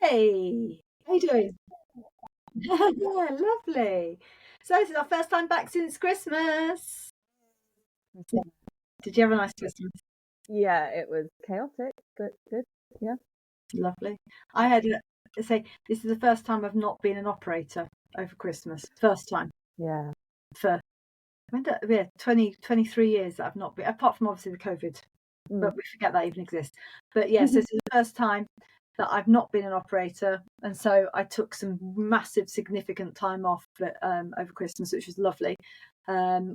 Hey, how you doing? Yeah, lovely. So this is our first time back since Christmas. Yeah, Did you have a nice Christmas? yeah, it was chaotic, but good. Yeah. Lovely. I had to say this is the first time I've not been an operator over Christmas. First time Yeah. for yeah, 23 years that I've not been, apart from obviously the COVID, Mm. but we forget that even exists. But yes, this is the first time that I've not been an operator, and so I took some massive, significant time off over Christmas, which was lovely.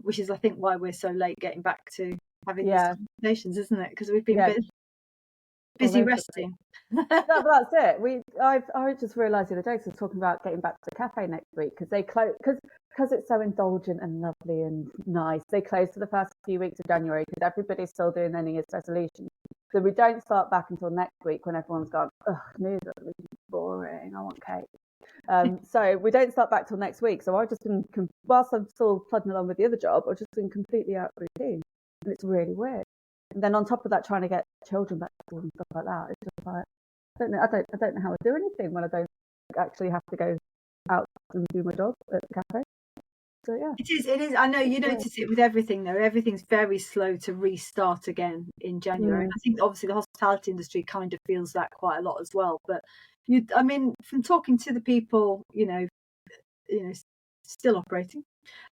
Which is, I think, why we're so late getting back to having these Yeah. conversations, isn't it? Because we've been Yeah. All busy over the place. resting. That's it. I just realised the other day, because I was talking about getting back to the cafe next week because they close because it's so indulgent and lovely and nice. They close for the first few weeks of January because everybody's still doing their New Year's resolutions. So we don't start back until next week when everyone's gone. Ugh, New Year's resolution is boring. I want cake. So we don't start back till next week. So I've just been, whilst I'm still plugging along with the other job, I've just been completely out of routine, and it's really weird. And then on top of that, trying to get children back to school and stuff like that, it's just like I don't know how I do anything when I don't actually have to go out and do my job at the cafe. So yeah, It is. I know you yeah. notice it with everything though. Everything's very slow to restart again in January. Mm. I think obviously the hospitality industry kind of feels that quite a lot as well. But I mean, from talking to the people, still operating,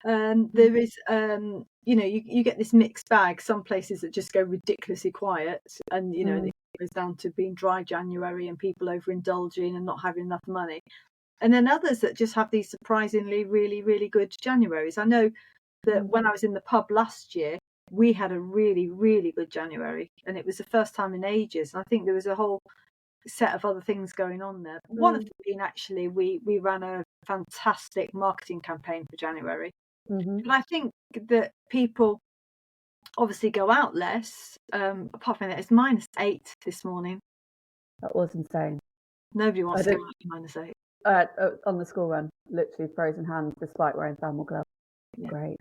there is, you get this mixed bag. Some places that just go ridiculously quiet, and Mm. it goes down to being dry January and people overindulging and not having enough money. And then others that just have these surprisingly really, really good Januaries. I know that Mm. when I was in the pub last year, we had a really, really good January, and it was the first time in ages. And I think there was a whole set of other things going on there. One of Mm. them being, actually, we ran a fantastic marketing campaign for January. Mm-hmm. But I think that people obviously go out less. Apart from that, it's -8 this morning. That was insane. Nobody I wants to go did out to -8. on the school run, literally frozen hands despite wearing thermal gloves. Yeah. Great.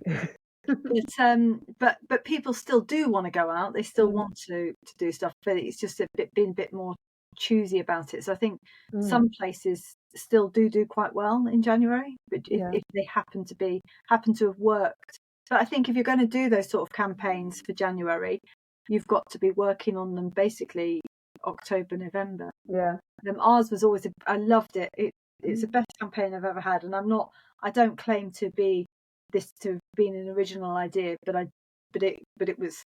But people still do want to go out. They still Mm. want to do stuff, but it's just being a bit more choosy about it. So I think Mm. some places still do quite well in January, but Yeah. if they happen to have worked. But I think if you're going to do those sort of campaigns for January, you've got to be working on them basically October, November. Yeah. Ours was always I loved it. It's the Mm. best campaign I've ever had, and I don't claim to be this to have been an original idea, but it was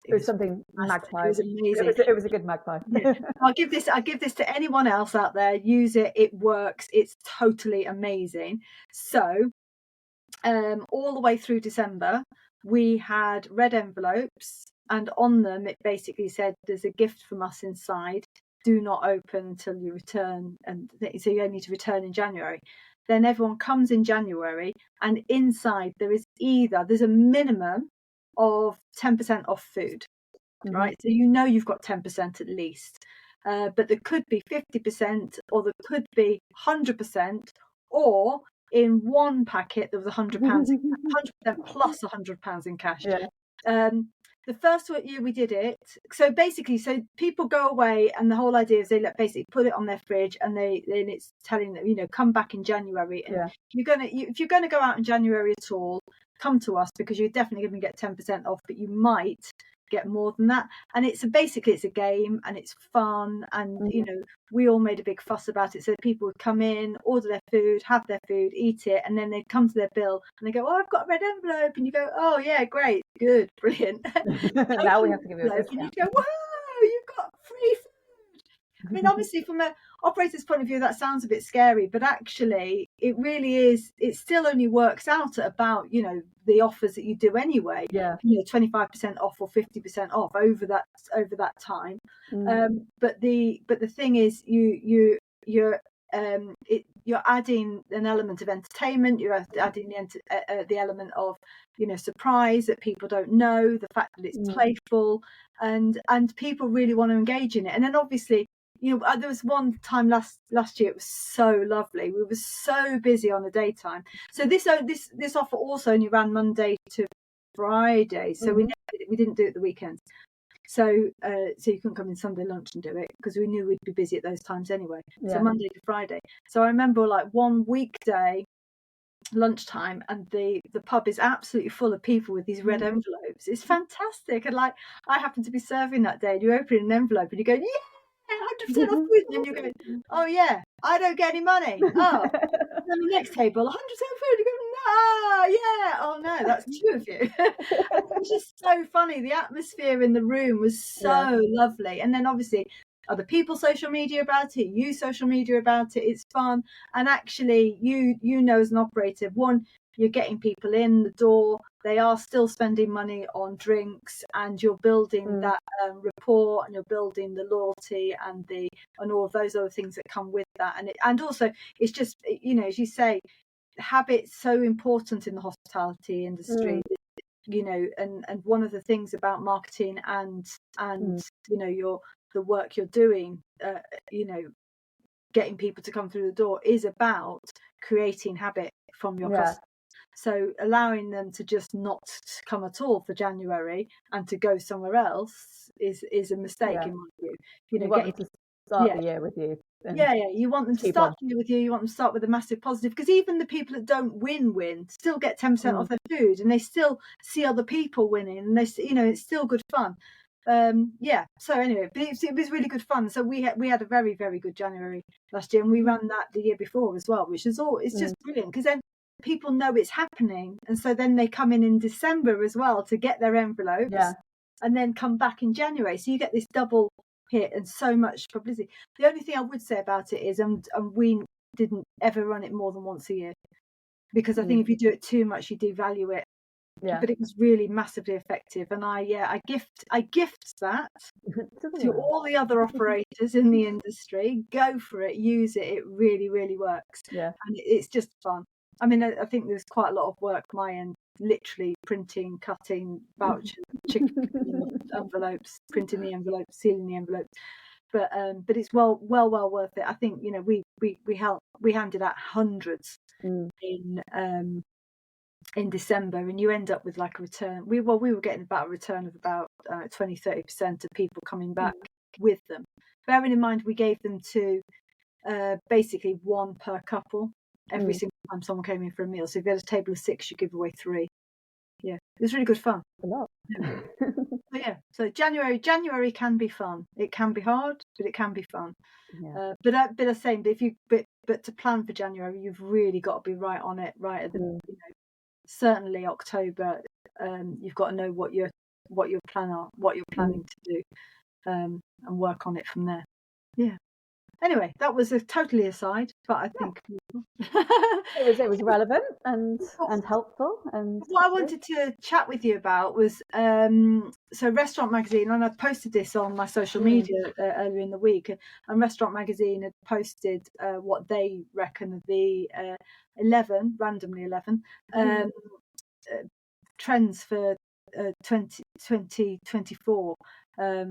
It was something fantastic. It magpie. was amazing. It was a good magpie. Yeah. I'll give this to anyone else out there. Use it. It works. It's totally amazing. So, all the way through December, we had red envelopes, and on them it basically said, "There's a gift from us inside. Do not open until you return." And so you only need to return in January. Then everyone comes in January, and inside there's a minimum of 10% off food, Mm-hmm. right? So you've got 10% at least. But there could be 50%, or there could be 100%, or in one packet there was £100, 100% plus £100 in cash. Yeah. Um, the first year we did it, so basically, so people go away, and the whole idea is they basically put it on their fridge, and then it's telling them, come back in January, and Yeah. if you're gonna go out in January at all, come to us, because you're definitely going to get 10% off, but you might get more than that. And basically it's a game, and it's fun, and Mm. we all made a big fuss about it. So people would come in, order their food, have their food, eat it, and then they'd come to their bill and they go, "Oh, I've got a red envelope," and you go, "Oh yeah, great, good, brilliant." Now we have to give you a Envelope, and you discount. go, "Whoa, you've got free food." I mean, obviously, from an operator's point of view, that sounds a bit scary, but actually, it really is. It still only works out at about, the offers that you do anyway. Yeah. 25% off or 50% off over that time. Mm. But the thing is, you're adding an element of entertainment. You're adding the element of surprise, that people don't know, the fact that it's Mm. playful, and people really want to engage in it. And then obviously, there was one time last year, it was so lovely. We were so busy on the daytime. So this offer also only ran Monday to Friday, so Mm-hmm. we didn't do it the weekends. So you couldn't come in Sunday lunch and do it because we knew we'd be busy at those times anyway. So Monday to Friday. So I remember like one weekday lunchtime and the pub is absolutely full of people with these red envelopes. It's fantastic. And like I happened to be serving that day and you open an envelope and you go, yeah, 100% off food. And you're going, oh yeah, I don't get any money. Oh, and then the next table, 100% food. You go, no, yeah, oh no, that's two of you. It was just so funny. The atmosphere in the room was so lovely. And then obviously other people social media about it, you social media about it, it's fun. And actually you know as an operator, one, you're getting people in the door, they are still spending money on drinks, and you're building that rapport, and you're building the loyalty and all of those other things that come with that. And also it's just, you know, as you say, habit's so important in the hospitality industry. You know, and one of the things about marketing and you know the work you're doing, you know, getting people to come through the door is about creating habit from your customers. So allowing them to just not come at all for January and to go somewhere else is a mistake in my view. You know, you want them to start the year with you. You want them to start the year with you. You want them to start with a massive positive, because even the people that don't win still get 10% off their food, and they still see other people winning, and they, you know, it's still good fun. So anyway, but it was really good fun. So we had a very, very good January last year, and we ran that the year before as well, which is it's just brilliant, because then people know it's happening, and so then they come in December as well to get their envelopes, and then come back in January. So you get this double hit and so much publicity. The only thing I would say about it is, and we didn't ever run it more than once a year, because I think if you do it too much, you devalue it. But it was really massively effective, and I gift that to all the other operators in the industry. Go for it, use it. It really, really works. And it's just fun. I mean, I think there's quite a lot of work my end, literally printing, cutting vouchers, chicken envelopes, printing the envelopes, sealing the envelopes. But it's well worth it. I think, you know, we handed out hundreds in December, and you end up with like a return. We were getting about a return of about 20-30% of people coming back with them. Bearing in mind we gave them to basically one per couple every single time someone came in for a meal. So if you had a table of 6, you give away 3. It was really good fun. A lot. So January can be fun. It can be hard, but it can be fun. But I'm saying, but to plan for January, you've really got to be right on it, right at the you know, certainly October. You've got to know what you're planning to do, and work on it from there. Anyway, that was a totally aside, but I think it was relevant and helpful. And what I wanted to chat with you about was so Restaurant Magazine, and I posted this on my social media earlier in the week, and Restaurant Magazine had posted what they reckon of the randomly 11 trends for 2024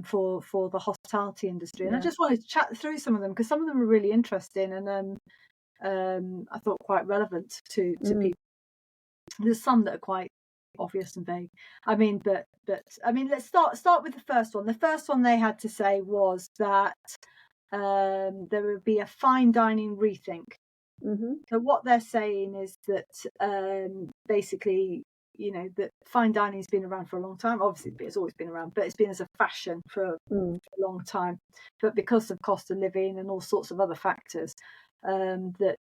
for the hospitality industry, and I just wanted to chat through some of them, because some of them are really interesting and I thought quite relevant to people. There's some that are quite obvious and vague. I mean, but I mean, let's start with the first one. The first one they had to say was that there would be a fine dining rethink. So what they're saying is that basically, you know, that fine dining has been around for a long time. Obviously, it's always been around, but it's been as a fashion for a long time. But because of cost of living and all sorts of other factors, that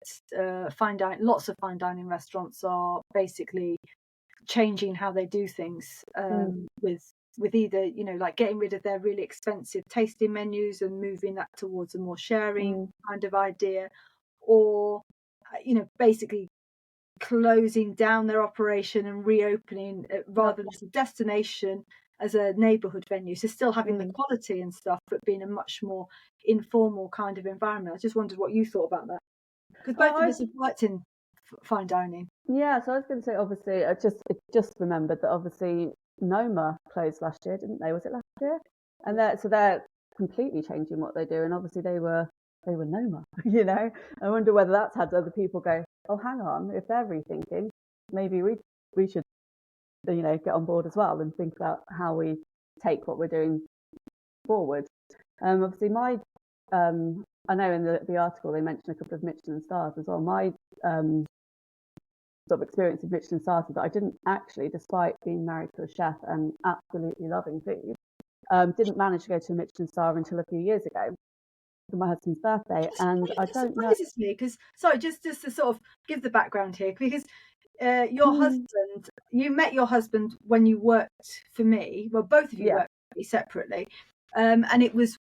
lots of fine dining restaurants are basically changing how they do things, with either, you know, like getting rid of their really expensive tasting menus and moving that towards a more sharing kind of idea, or, you know, basically closing down their operation and reopening rather than as a destination, as a neighbourhood venue. So still having the quality and stuff, but being a much more informal kind of environment. I just wondered what you thought about that, because both of us have worked in fine dining. So I was going to say, obviously, I just remembered that obviously Noma closed last year, didn't they? Was it last year? And they're completely changing what they do, and obviously they were Noma. You know, I wonder whether that's had other people go, oh, hang on, if they're rethinking, maybe we should, you know, get on board as well and think about how we take what we're doing forward. Obviously, my I know in the article they mentioned a couple of Michelin stars as well. My sort of experience of Michelin stars is that I didn't actually, despite being married to a chef and absolutely loving food, didn't manage to go to a Michelin star until a few years ago for my husband's birthday. And I don't know. It surprises me because, sorry, just to sort of give the background here, because your husband, you met your husband when you worked for me. Well, both of you worked for me separately, and it was,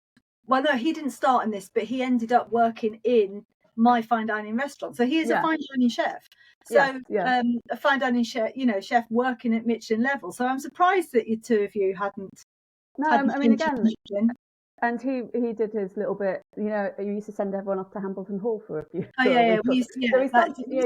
well, no, he didn't start in this, but he ended up working in my fine dining restaurant. So he is a fine dining chef. So a fine dining chef, chef working at Michelin level. So I'm surprised that you two of you hadn't. No, I mean, again, and he did his little bit. You used to send everyone off to Hambleton Hall for a few. Oh yeah, so he's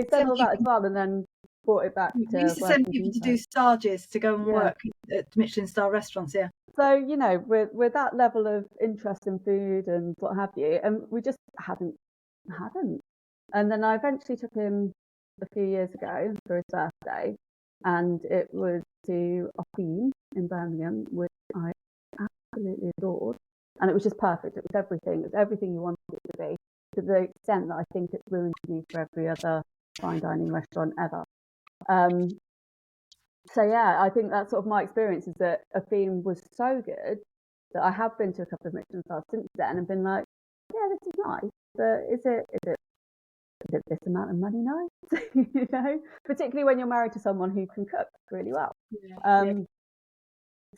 done all that as well, and then brought it back. We used to send people to do stages to go and work at Michelin star restaurants. Yeah. So with that level of interest in food and what have you, and we just hadn't. And then I eventually took him a few years ago for his birthday, and it was to a theme in Birmingham, which I absolutely adored, and it was just perfect. It was everything. It was everything you wanted it to be, to the extent that I think it's ruined me for every other fine dining restaurant ever. So yeah, I think that's sort of my experience, is that a theme was so good that I have been to a couple of Michelin stars since then and been like, yeah, this is nice, but is it this amount of money nice? Particularly when you're married to someone who can cook really well.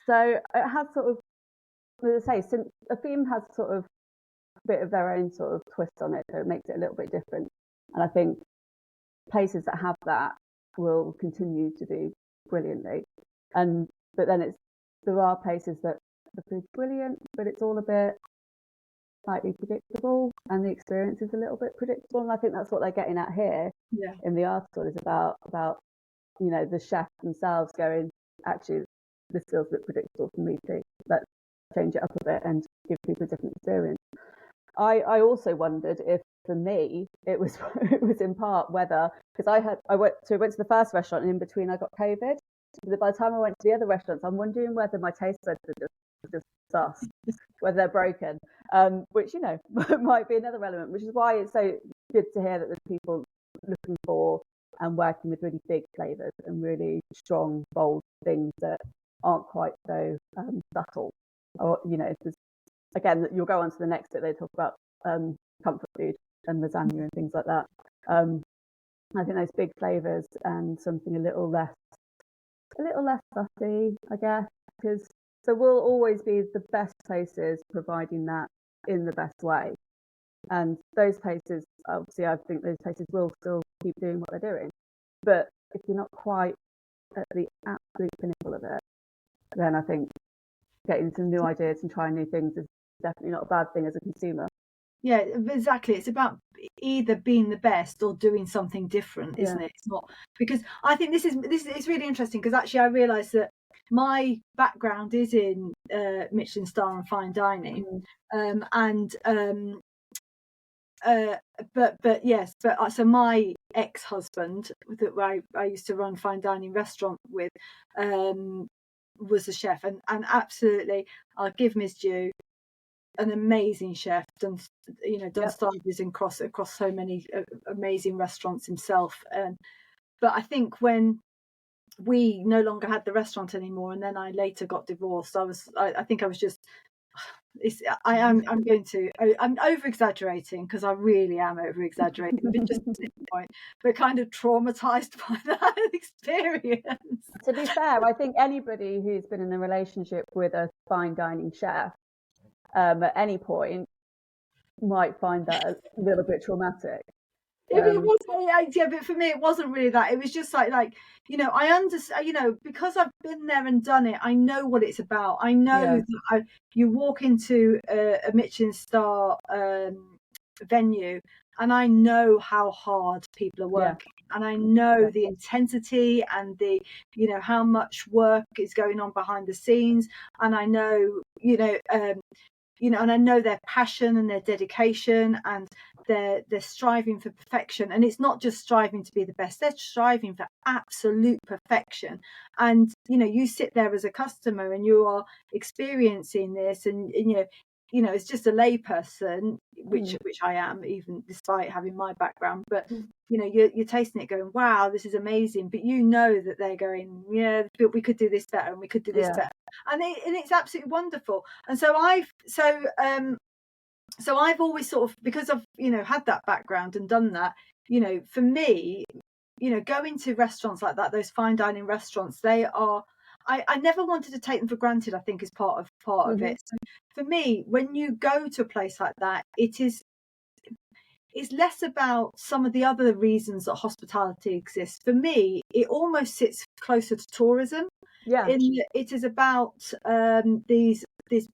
So it has sort of, as I say, since a theme has sort of a bit of their own sort of twist on it, so it makes it a little bit different. And I think places that have that will continue to do brilliantly. But then there are places that the food's brilliant, but it's all a bit slightly predictable, and the experience is a little bit predictable. And I think that's what they're getting at here in the article, is about the chefs themselves going, actually, this feels a bit predictable for me too. Let's change it up a bit and give people a different experience. I also wondered if, for me, it was in part whether, because I went to the first restaurant, and in between I got COVID. But by the time I went to the other restaurants, I'm wondering whether my taste buds are just sus, whether they're broken, which might be another element. Which is why it's so good to hear that there's people looking for and working with really big flavors and really strong, bold things that aren't quite so subtle. Or again, you'll go on to the next bit. They talk about comfort food and lasagna and things like that. I think those big flavors and something a little less fussy, I guess, because there will always be the best places providing that in the best way. And those places, obviously, I think those places will still keep doing what they're doing. But if you're not quite at the absolute pinnacle of it, then I think getting some new ideas and trying new things is definitely not a bad thing as a consumer. Yeah, exactly. It's about either being the best or doing something different, isn't it? It's not, because I think this is really interesting, because actually I realised that my background is in Michelin star and fine dining, so my ex-husband that I used to run fine dining restaurant with was a chef, and absolutely, I'll give him his due. An amazing chef, done stages across so many amazing restaurants himself. But I think when we no longer had the restaurant anymore, and then I later got divorced, I think I was just, I'm over exaggerating, because I really am over exaggerating, but just at this point, but kind of traumatized by that experience. To be fair, I think anybody who's been in a relationship with a fine dining chef at any point might find that a little bit traumatic. It wasn't, but for me it wasn't really that. It was just like I understand, because I've been there and done it. I know what it's about. I know that you walk into a Michelin star venue, and I know how hard people are working, and I know the intensity and the how much work is going on behind the scenes, and I know and I know their passion and their dedication, and they're striving for perfection, and it's not just striving to be the best, they're striving for absolute perfection. And you sit there as a customer and you are experiencing this, and it's just a layperson, which I am, even despite having my background, but you're tasting it going, wow, this is amazing, but that they're going, yeah, but we could do this better, and we could do this better, and it's absolutely wonderful. And so I've always sort of, because I've had that background and done that, for me, going to restaurants like that, those fine dining restaurants, they are, I never wanted to take them for granted, I think, is part of it. So for me, when you go to a place like that, it's less about some of the other reasons that hospitality exists. For me, it almost sits closer to tourism. Yeah. It is about this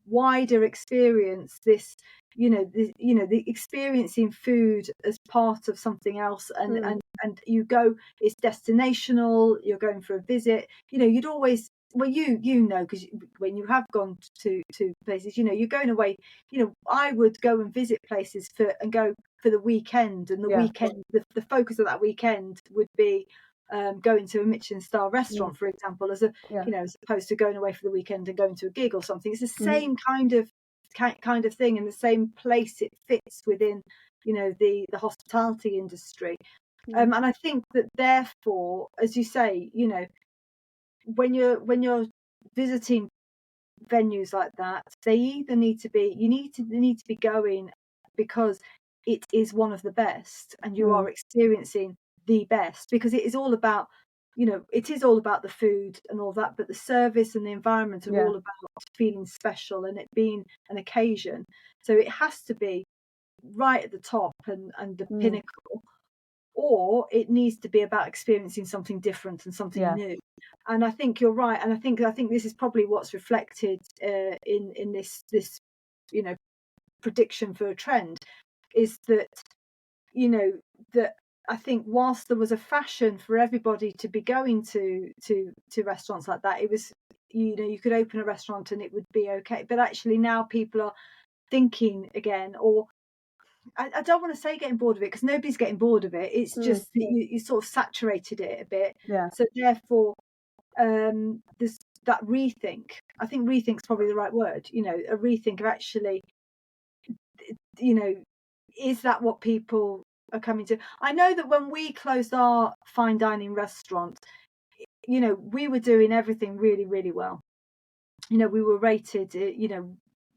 wider experience, the experiencing food as part of something else, and you go, it's destinational, you're going for a visit. You'd always, well, because when you have gone to places, you're going away. I would go and visit places and go for the weekend, and the weekend, the focus of that weekend would be going to a Michelin star restaurant, for example, as opposed to going away for the weekend and going to a gig or something. It's the same kind of thing, in the same place it fits within the hospitality industry. And I think that, therefore, as you say, when you're visiting venues like that, they either need to be going because it is one of the best, and you are experiencing the best, because it is all about the food and all that, but the service and the environment are all about feeling special and it being an occasion. So it has to be right at the top and the pinnacle, or it needs to be about experiencing something different and something new. And I think you're right, and I think this is probably what's reflected in this prediction for a trend, is that that I think whilst there was a fashion for everybody to be going to restaurants like that, it was you could open a restaurant and it would be okay. But actually now people are thinking again, or I don't want to say getting bored of it, because nobody's getting bored of it. It's just that you sort of saturated it a bit. So therefore, there's that rethink. I think rethink's probably the right word. A rethink of actually, is that what people are coming to? I know that when we closed our fine dining restaurant, we were doing everything really, really well. We were rated,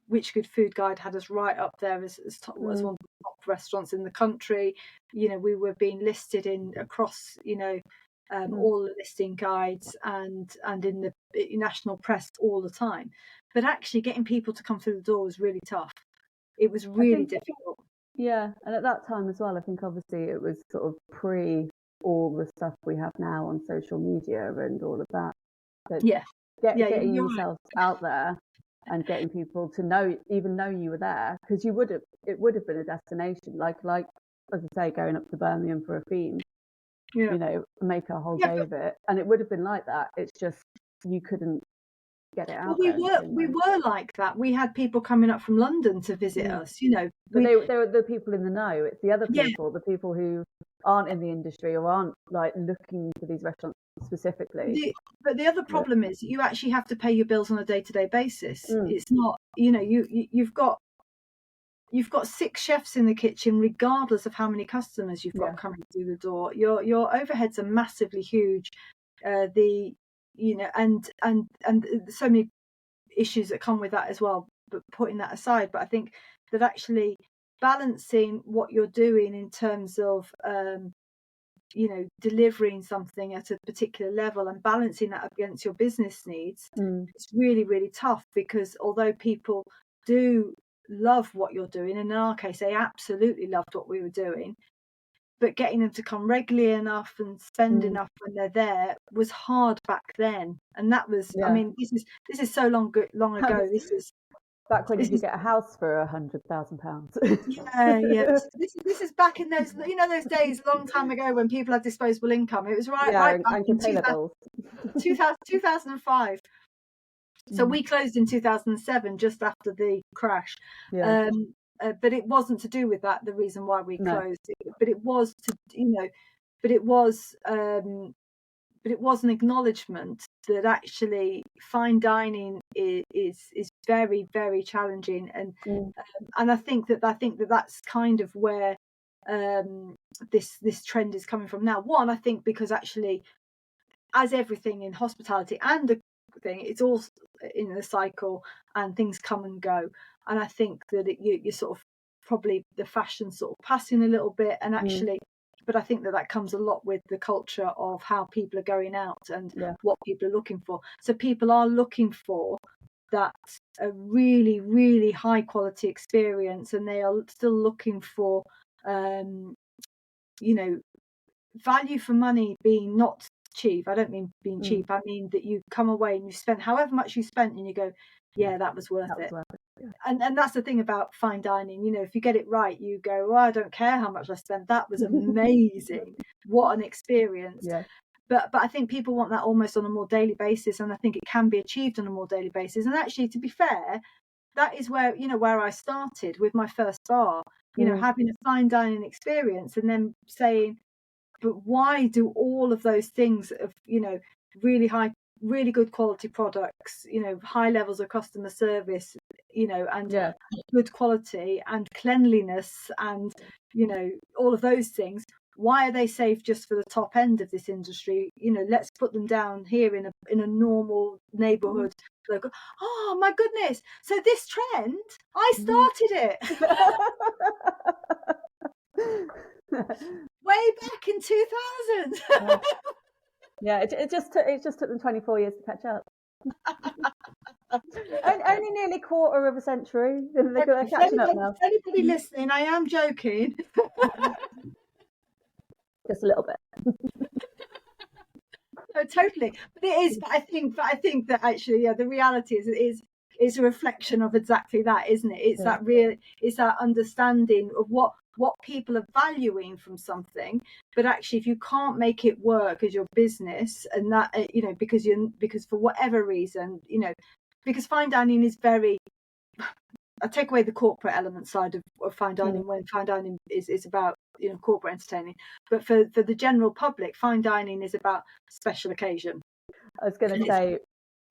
Which Good Food Guide had us right up there as one of the top restaurants in the country. We were being listed across all the listing guides and in the national press all the time. But actually getting people to come through the door was really tough. It was really difficult. Yeah, and at that time as well, I think obviously it was sort of pre all the stuff we have now on social media and all of that. So getting yourself out there and getting people to even know you were there, because it would have been a destination, like as I say, going up to Birmingham for a theme, make a whole day of it, and it would have been like that. It's just you couldn't get it out. Well, we were like that. We had people coming up from London to visit us. But they were the people in the know. It's the other people, the people who aren't in the industry or aren't like looking for these restaurants specifically. But the other problem is you actually have to pay your bills on a day-to-day basis. It's not, you've got 6 chefs in the kitchen, regardless of how many customers you've got coming through the door. Your overheads are massively huge. And so many issues that come with that as well. But putting that aside, but I think that actually balancing what you're doing in terms of delivering something at a particular level and balancing that against your business needs, it's really, really tough, because although people do love what you're doing, and in our case they absolutely loved what we were doing, but getting them to come regularly enough and spend enough when they're there was hard back then. And that was, I mean, this is so long ago. This is back when you could get a house for £100,000. This is back in those, those days, a long time ago, when people had disposable income. It was right back in 2005. So we closed in 2007, just after the crash. but it wasn't to do with that. The reason why we No. closed, but it was to, but it was an acknowledgement that actually fine dining is very, very challenging, and I think that that's kind of where this trend is coming from now. One, I think because actually, as everything in hospitality and the thing, it's all in a cycle and things come and go. And I think that you sort of probably the fashion sort of passing a little bit, and actually, but I think that comes a lot with the culture of how people are going out and what people are looking for. So people are looking for that a really, really high quality experience, and they are still looking for value for money being not cheap. I don't mean being cheap. I mean that you come away and you spent however much you spent and you go, yeah, that was worth it. And that's the thing about fine dining. If you get it right, you go, I don't care how much I spent. That was amazing. What an experience. Yeah. But I think people want that almost on a more daily basis, and I think it can be achieved on a more daily basis. And actually, to be fair, that is where I started with my first bar, having a fine dining experience, and then saying, but why do all of those things of really good quality products, high levels of customer service, and good quality and cleanliness and all of those things, why are they safe just for the top end of this industry? Let's put them down here in a normal neighborhood local. Oh my goodness, so this trend, I started it. Way back in 2000. Yeah, it just took them 24 years to catch up. Only nearly quarter of a century. They're catching up now. Anybody listening, I am joking. Just a little bit. No, totally. But it is. But I think that actually, the reality is a reflection of exactly that, isn't it? It's that understanding of what people are valuing from something. But actually, if you can't make it work as your business, and that because for whatever reason, because fine dining is very. I take away the corporate element side of fine dining when fine dining is about corporate entertaining, but for the general public, fine dining is about special occasion. I was going to say,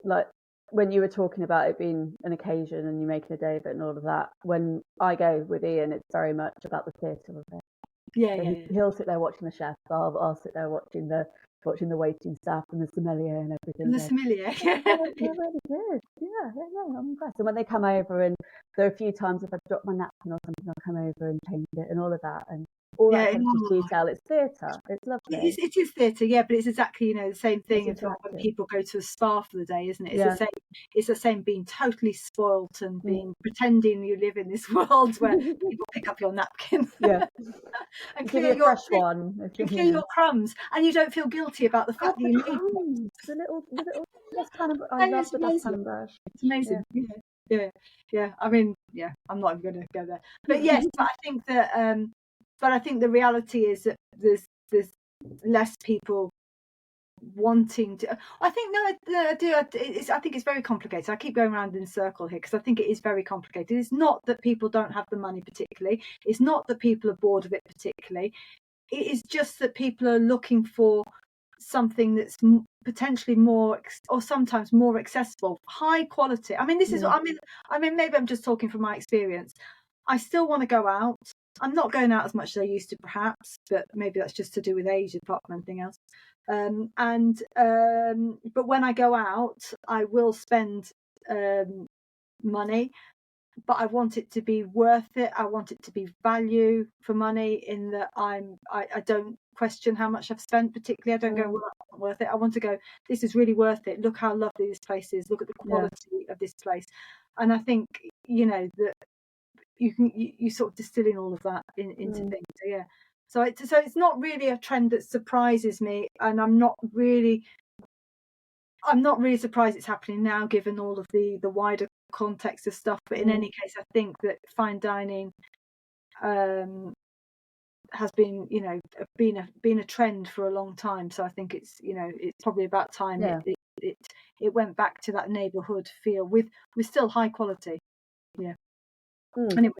like, when you were talking about it being an occasion and you making a day of it and all of that, when I go with Ian, it's very much about the theatre of it. He'll sit there watching the chef. I'll sit there watching the waiting staff and the sommelier and everything. And the sommelier, they're really good. Yeah, I'm impressed. And when they come over, and there are a few times if I drop my napkin or something, I'll come over and change it and all of that. And all that detail. It's theatre. It's lovely. It is theatre, but it's exactly the same thing as when people go to a spa for the day, isn't it? It's the same. It's the same being totally spoilt and being pretending you live in this world where people pick up your napkin. And give you a fresh one. And clear your crumbs, and you don't feel guilty about the fact that you need the little dustpan. I love the dustpan brush. It's amazing. Yeah. I mean, I'm not even going to go there, but yes, but I think the reality is that there's less people wanting to. I think I think it's very complicated. I keep going around in a circle here because I think it is very complicated. It's not that people don't have the money particularly. It's not that people are bored of it particularly. It is just that people are looking for something that's potentially more or sometimes more accessible, high quality. I mean, this is I mean maybe I'm just talking from my experience. I still want to go out. I'm not going out as much as I used to, perhaps, but maybe that's just to do with age apart from anything else. But when I go out, I will spend money, but I want it to be worth it. I want it to be value for money, in that I don't question how much I've spent particularly. I don't go, well, that's not worth it. I want to go, this is really worth it. Look how lovely this place is. Look at the quality of this place. And I think, that you sort of distilling all of that into things. So it's not really a trend that surprises me, and I'm not really surprised it's happening now, given all of the wider context of stuff. But in any case, I think that fine dining has been been a trend for a long time. So I think it's it's probably about time it went back to that neighbourhood feel with still high quality. Anyway,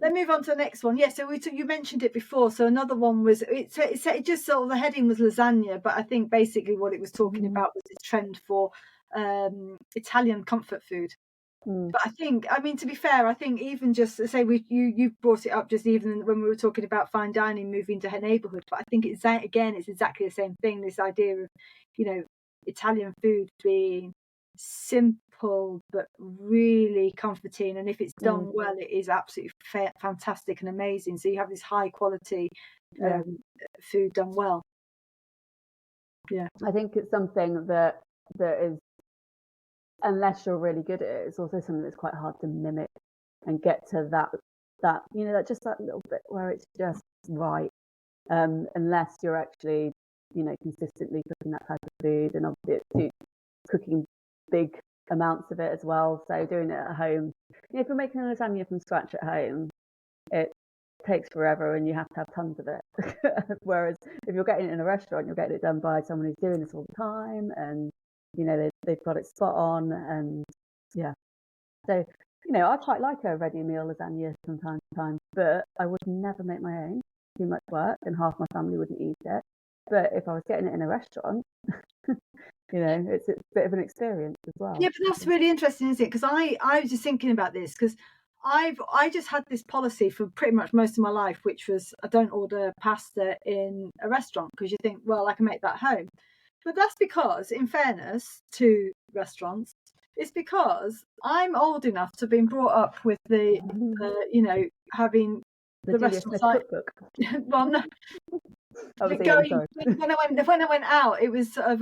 Let's move on to the next one. Yeah, so you mentioned it before. So another one was it just sort of the heading was lasagna, but I think basically what it was talking about was this trend for Italian comfort food. But I mean, to be fair, I think even just say you brought it up just even when we were talking about fine dining moving to her neighbourhood. But I think it's exactly the same thing. This idea of, you know, Italian food being simple but really comforting, and if it's done well, it is absolutely fantastic and amazing. So you have this high quality food done well. Yeah, I think it's something that is, unless you're really good at it, it's also something that's quite hard to mimic and get to that you know, that just that little bit where it's just right. Unless you're actually, you know, consistently cooking that type of food, and obviously it's cooking big amounts of it as well. So doing it at home, you know, if you're making a lasagna from scratch at home, it takes forever and you have to have tons of it. Whereas if you're getting it in a restaurant, you're getting it done by someone who's doing this all the time, and you know they've got it spot on. And yeah, so you know, I quite like a ready meal lasagna from time to time, but I would never make my own. Too much work, and half my family wouldn't eat it. But if I was getting it in a restaurant, you know, it's a bit of an experience as well. Yeah, but that's really interesting, isn't it? Because I was just thinking about this because I just had this policy for pretty much most of my life, which was I don't order pasta in a restaurant because you think, well, I can make that home. But that's because, in fairness to restaurants, it's because I'm old enough to have been brought up with the, you know, having the restaurant site. Well, no. When I went out, it was sort of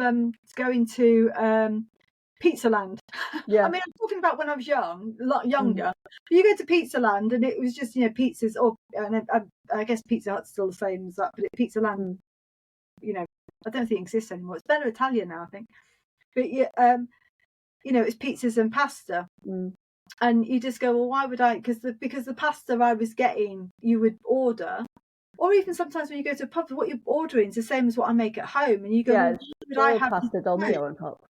going to Pizza Land. Yeah. I mean, I'm talking about when I was young, a lot younger. You go to Pizza Land and it was just, you know, pizzas, or and I guess Pizza Hut's still the same as that, but Pizza Land, you know, I don't think it exists anymore. It's better Italian now, I think. But yeah, you know, it's pizzas and pasta. And you just go, well, why would I? Because the pasta I was getting, you would order. Or even sometimes when you go to a pub, what you're ordering is the same as what I make at home, and you go, well, would I have pasta dolmio on top?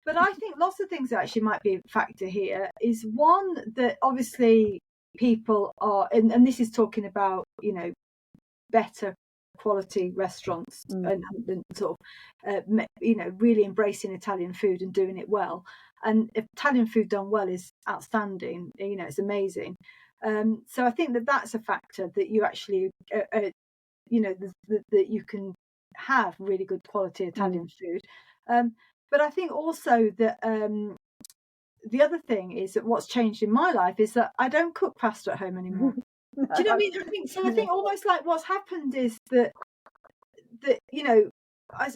But I think lots of things that actually might be a factor here is one that obviously people are, and this is talking about, you know, better quality restaurants and sort of, you know, really embracing Italian food and doing it well. And Italian food done well is outstanding. You know, it's amazing. So I think that that's a factor that you actually, you know, that you can have really good quality Italian food. But I think also that the other thing is that what's changed in my life is that I don't cook pasta at home anymore. Do you know what I mean? I think almost like what's happened is that you know,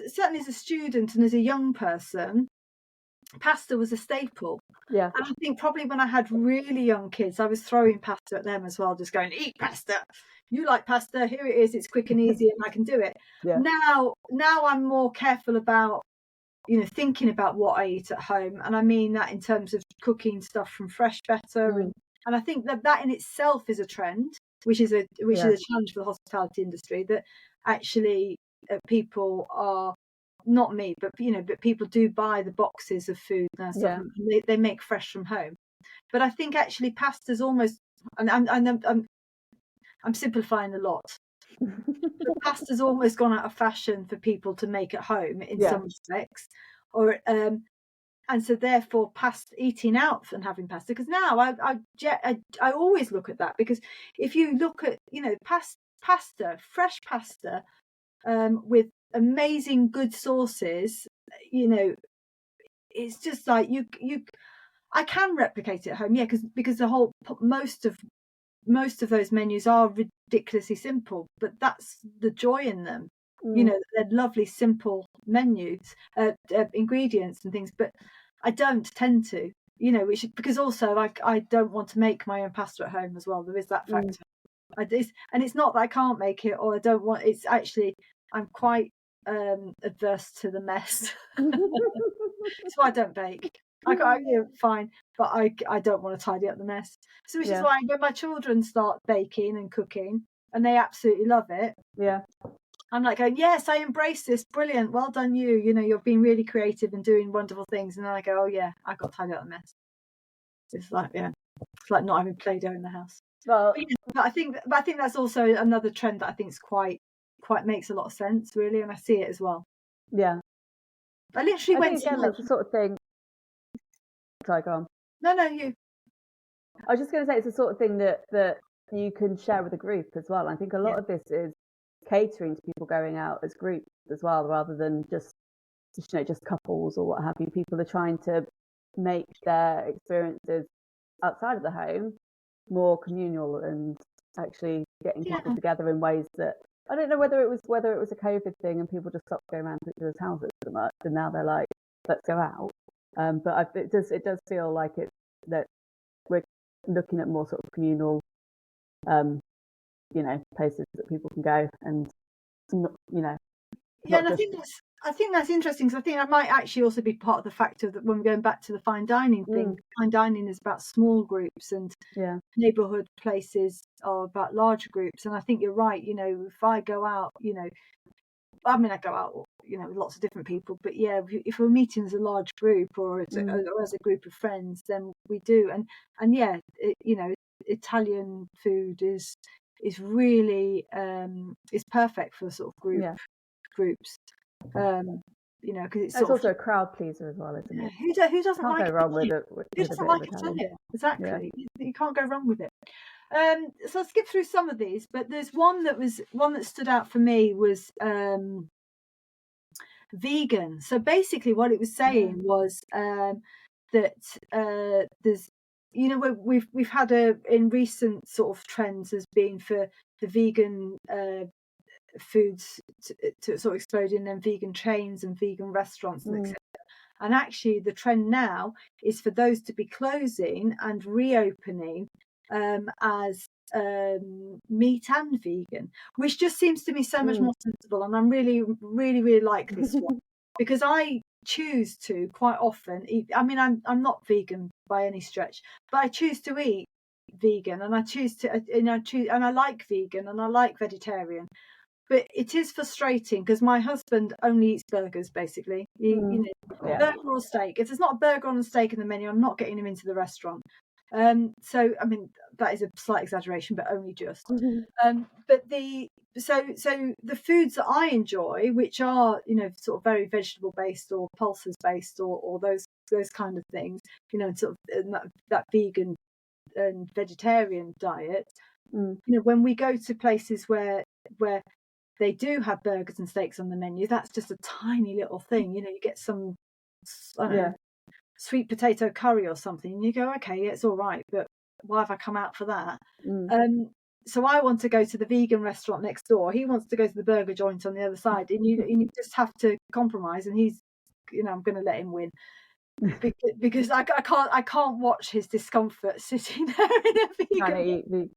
certainly as a student and as a young person, pasta was a staple. Yeah. And I think probably when I had really young kids, I was throwing pasta at them as well, just going, eat pasta. You like pasta, here it is, it's quick and easy and I can do it. Yeah. Now I'm more careful about, you know, thinking about what I eat at home. And I mean that in terms of cooking stuff from fresh better. And I think that in itself is a trend, which is a challenge for the hospitality industry, that actually people are, not me, but you know, but people do buy the boxes of food now. And they make fresh from home. But I think actually pasta's almost, and I'm simplifying a lot. But pasta's almost gone out of fashion for people to make at home in some respects, or and so therefore eating out and having pasta. Because now I always look at that, because if you look at, you know, pasta, fresh pasta, with amazing good sauces, you know, it's just like I can replicate it at home, because the whole most of those menus are ridiculously simple, but that's the joy in them. You know, they're lovely simple menus, ingredients and things, but I don't tend to, you know, because also I don't want to make my own pasta at home as well. There is that factor. And it's not that I can't make it or I don't want, it's actually I'm quite adverse to the mess. So I don't bake. Fine, but I don't want to tidy up the mess. So which is why when my children start baking and cooking and they absolutely love it, I'm like going, yes, I embrace this, brilliant, well done you. You know, you've been really creative and doing wonderful things. And then I go, oh yeah, I've got to tidy up the mess. It's like, it's like not having Play-Doh in the house. Well, But I think that's also another trend that I think is quite makes a lot of sense, really, and I see it as well. yeah. I literally I went think to again that's the sort of thing. Sorry, go on. no, you. I was just going to say it's the sort of thing that you can share with a group as well. I think a lot of this is catering to people going out as groups as well, rather than just couples or what have you. People are trying to make their experiences outside of the home more communal and actually getting people together in ways that I don't know whether it was a COVID thing and people just stopped going around to each other's houses so much, and now they're like, let's go out. But it does feel like it's that we're looking at more sort of communal, places that people can go and, Yeah, and I think that's interesting, because I think that might actually also be part of the factor that when we're going back to the fine dining thing, fine dining is about small groups and neighbourhood places are about larger groups. And I think you're right. If I go out, I go out, with lots of different people, but if we're meeting as a large group or as a group of friends, then we do. And Italian food is really is perfect for sort of groups. Because it's also a crowd pleaser as well, isn't it? Who doesn't can't like go wrong with it? Who doesn't like Italian? Exactly. You can't go wrong with it. So I'll skip through some of these, but there's one that stood out for me was vegan. So basically, what it was saying was that there's we've had in recent sort of trends has been for the vegan foods to sort of explode in then vegan chains and vegan restaurants and etc. And actually the trend now is for those to be closing and reopening as meat and vegan, which just seems to me so much more sensible. And I'm really, really, really like this one, because I choose to quite often eat. I mean, I'm not vegan by any stretch, but I choose to eat vegan, and I choose to, and I like vegan and I like vegetarian. But it is frustrating because my husband only eats burgers, basically. Burger or steak. If there's not a burger on a steak in the menu, I'm not getting him into the restaurant. So I mean, that is a slight exaggeration, but only just. But the foods that I enjoy, which are sort of very vegetable based or pulses based or those kind of things, sort of that vegan and vegetarian diet. When we go to places where they do have burgers and steaks on the menu, that's just a tiny little thing. You get some, I don't know, sweet potato curry or something, and you go, okay, it's all right, but why have I come out for that? So I want to go to the vegan restaurant next door. He wants to go to the burger joint on the other side, and you just have to compromise. And he's, I'm going to let him win because I can't watch his discomfort sitting there in a vegan.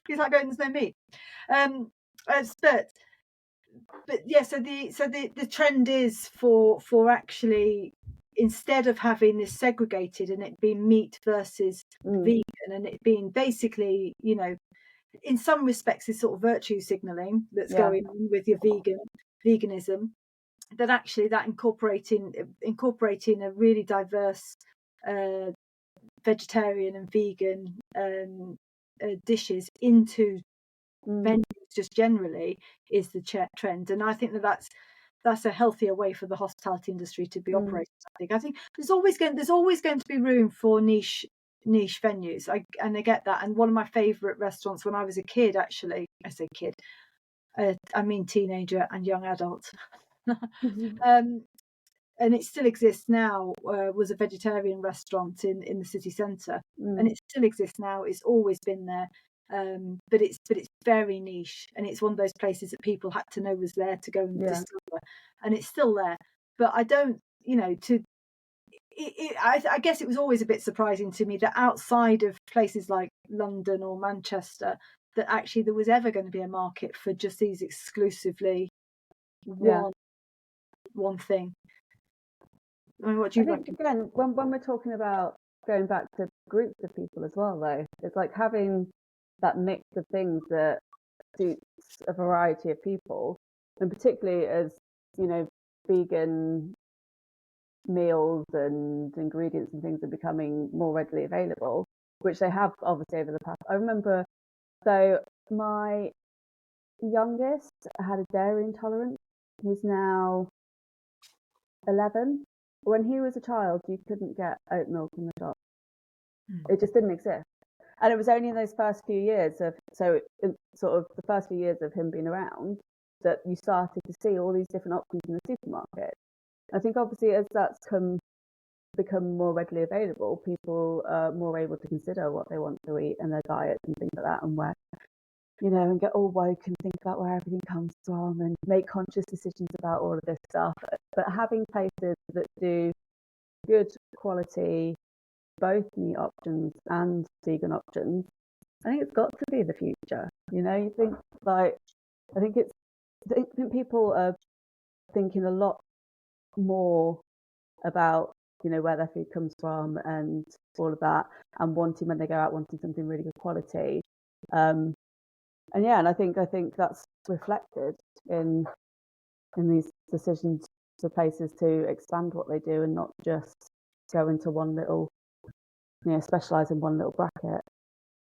He's like going, there's no meat. But yeah, so the trend is for actually, instead of having this segregated and it being meat versus vegan, and it being basically, in some respects is sort of virtue signaling that's going on with your veganism, that actually that incorporating a really diverse vegetarian and vegan dishes into venues just generally is the trend. And I think that's a healthier way for the hospitality industry to be operating. I think there's always going to be room for niche venues. I get that. And one of my favorite restaurants when I was a kid, actually, I say kid, I mean teenager and young adult, and it still exists now, was a vegetarian restaurant in the city centre, and it still exists now. It's always been there. But it's very niche, and it's one of those places that people had to know was there to go and discover, and it's still there. But I don't, I guess it was always a bit surprising to me that outside of places like London or Manchester, that actually there was ever going to be a market for just these exclusively one thing. I mean, what do you think? Again, when we're talking about going back to groups of people as well, though, it's like having that mix of things that suits a variety of people, and particularly as vegan meals and ingredients and things are becoming more readily available, which they have obviously over the past. I remember, so my youngest had a dairy intolerance. He's now 11. When he was a child, you couldn't get oat milk in the shop. It just didn't exist. And it was only in those first few years of, so in sort of the first few years of him being around, that you started to see all these different options in the supermarket. I think obviously as that's become more readily available, people are more able to consider what they want to eat and their diets and things like that, and where, you know, and get all woke and think about where everything comes from and make conscious decisions about all of this stuff. But having places that do good quality, both meat options and vegan options, I think it's got to be the future. You know, you think like, I think people are thinking a lot more about, you know, where their food comes from and all of that, and wanting, when they go out, wanting something really good quality. And I think that's reflected in these decisions for places to expand what they do and not just go into one little, you know, specialize in one little bracket.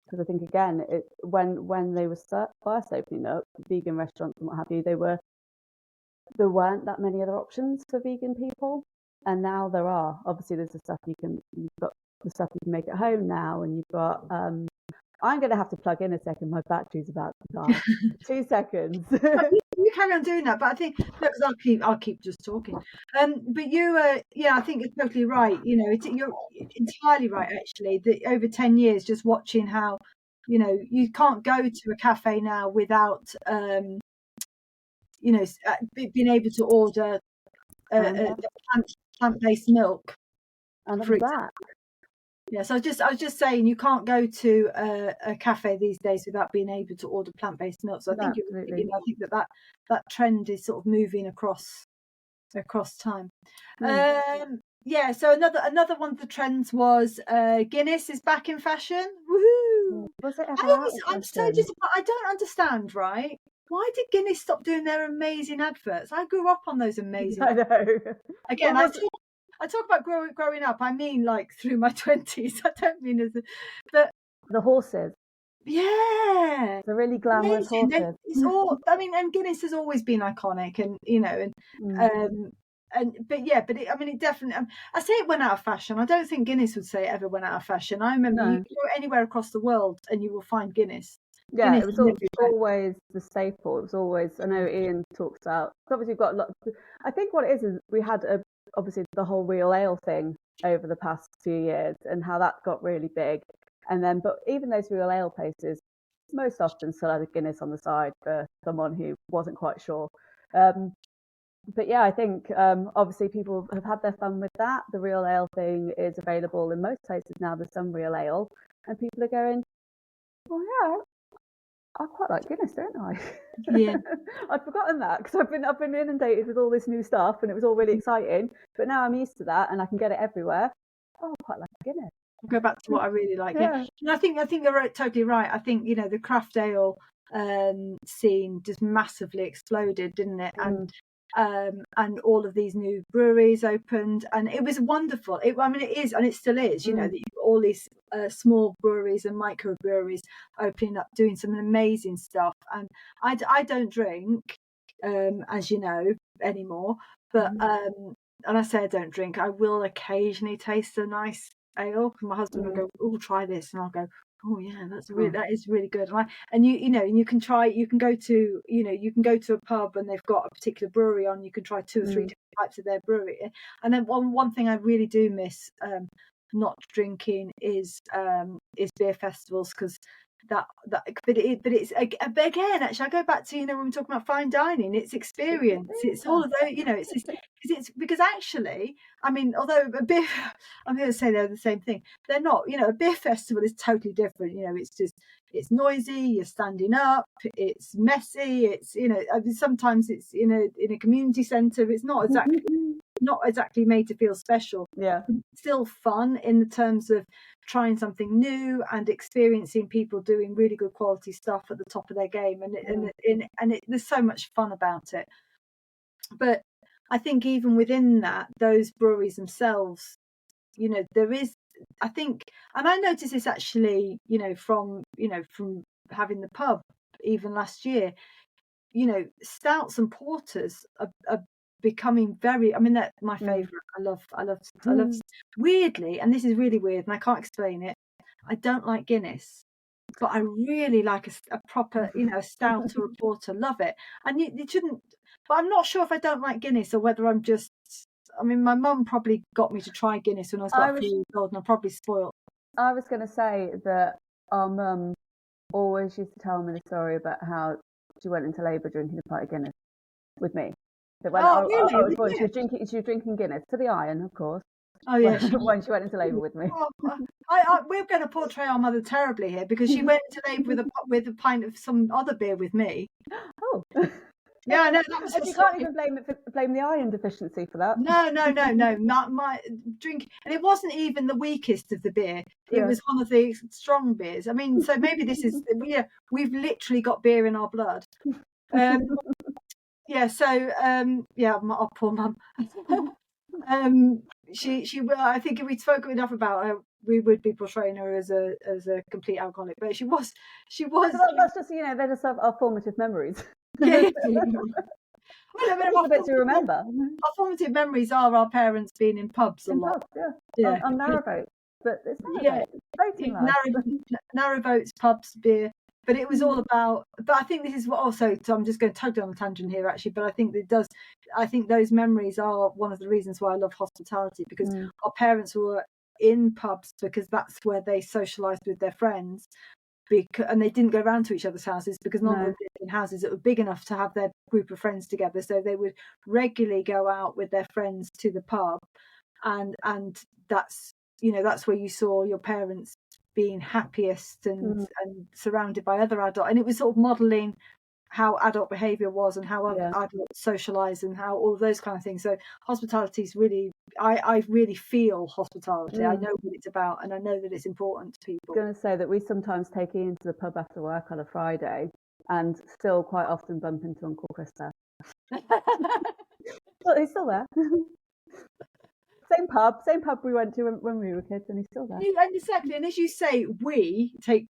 Because I think again, when they were first opening up vegan restaurants and what have you, there weren't that many other options for vegan people, and now there are. Obviously, there's you've got the stuff you can make at home now, and you've got. I'm going to have to plug in a second. My battery's about to die. 2 seconds. You carry on doing that, but I think because I'll keep just talking. But you, I think you're totally right. You know, you're entirely right actually. That over 10 years, just watching how, you know, you can't go to a cafe now without, you know, being able to order plant-based milk. And I'm back. Yes, I was just saying you can't go to a cafe these days without being able to order plant-based milk. So I think I think that trend is sort of moving across time. Yeah. So another one of the trends was Guinness is back in fashion. Woohoo! Was it ever I'm so disappointed. I don't understand. Right? Why did Guinness stop doing their amazing adverts? I grew up on those amazing. I know. Again, I talk about growing up. I mean, like through my 20s. I don't mean but the horses. Yeah, the really glamorous horses. It's all. I mean, and Guinness has always been iconic, and you know, but it definitely. I say it went out of fashion. I don't think Guinness would say it ever went out of fashion. I remember you go anywhere across the world and you will find Guinness. Yeah, Guinness it was always the staple. It was always. I know Ian talks about. Obviously, we've got a lot. I think what it is we had obviously the whole real ale thing over the past few years, and how that got really big. And then, but even those real ale places, most often still had a Guinness on the side for someone who wasn't quite sure. But yeah, I think obviously people have had their fun with that. The real ale thing is available in most places now. There's some real ale, and people are going, "Oh yeah, I quite like Guinness, don't I?" Yeah, I'd forgotten that because I've been inundated with all this new stuff, and it was all really exciting. But now I'm used to that, and I can get it everywhere. Oh, I quite like Guinness. I'll go back to what I really like. Yeah. And I think you're totally right. I think, you know, the craft ale scene just massively exploded, didn't it? And all of these new breweries opened, and it was wonderful. It is, and it still is. You know, that you've got all these small breweries and microbreweries opening up, doing some amazing stuff. And I don't drink, as you know, anymore. But and I say I don't drink. I will occasionally taste a nice ale. My husband will go, "Oh, try this," and I'll go, "Oh yeah, that is really good." And you can go to a pub and they've got a particular brewery on. You can try 2 or 3 different types of their brewery. And then one thing I really do miss not drinking is beer festivals, because but again, actually, I go back to, you know, when we're talking about fine dining, it's experience. It's all of those, you know, it's because actually, I mean, although a beer, I'm going to say they're the same thing. They're not. You know, a beer festival is totally different. You know, it's noisy. You're standing up. It's messy. It's, you know, I mean, sometimes it's in a community centre. It's not exactly made to feel special. Yeah, it's still fun in the terms of trying something new and experiencing people doing really good quality stuff at the top of their game, and there's so much fun about it. But I think even within that, those breweries themselves, you know, there is I think, and I noticed this actually, from having the pub even last year, stouts and porters are becoming very, I mean, they're my favourite. I love, weirdly, and this is really weird and I can't explain it, I don't like Guinness. But I really like a proper, a stout or a porter. Love it. And you shouldn't, but I'm not sure if I don't like Guinness or whether I'm just, I mean, my mum probably got me to try Guinness when I was about 3 years old and I'm probably spoiled. I was going to say that our mum always used to tell me the story about how she went into labour drinking a pint of Guinness with me. That when I was born, she was drinking Guinness to the iron, of course. Oh yeah, when she went into labour with me. We're going to portray our mother terribly here because she went into labour with a pint of some other beer with me. Oh. Yeah, I know. And you can't even blame the iron deficiency for that. No. My drink, and it wasn't even the weakest of the beer. It was one of the strong beers. I mean, so maybe this is we've literally got beer in our blood. Yeah. So our poor mum. She I think if we'd spoken enough about her, we would be portraying her as a complete alcoholic. But she was. That's just they're just our formative memories. Yeah. Well, a bit to remember. Our formative memories are our parents being in pubs a lot. Yeah. On narrowboats, but it's narrowboats, pubs, beer. But it was all about. But I think this is what also. So I'm just going totally on a tangent here, actually. But I think it does. I think those memories are one of the reasons why I love hospitality, because our parents were in pubs because that's where they socialised with their friends. And they didn't go around to each other's houses because none of them lived in houses that were big enough to have their group of friends together. So they would regularly go out with their friends to the pub, and that's where you saw your parents being happiest and surrounded by other adults. And it was sort of modelling how adult behaviour was and how other adults socialise and how all of those kind of things. So hospitality is really, I really feel hospitality. I know what it's about and I know that it's important to people. I was going to say that we sometimes take Ian to the pub after work on a Friday and still quite often bump into Uncle Chris there. But he's still there. Same pub we went to when we were kids, and he's still there. And exactly, and as you say, we take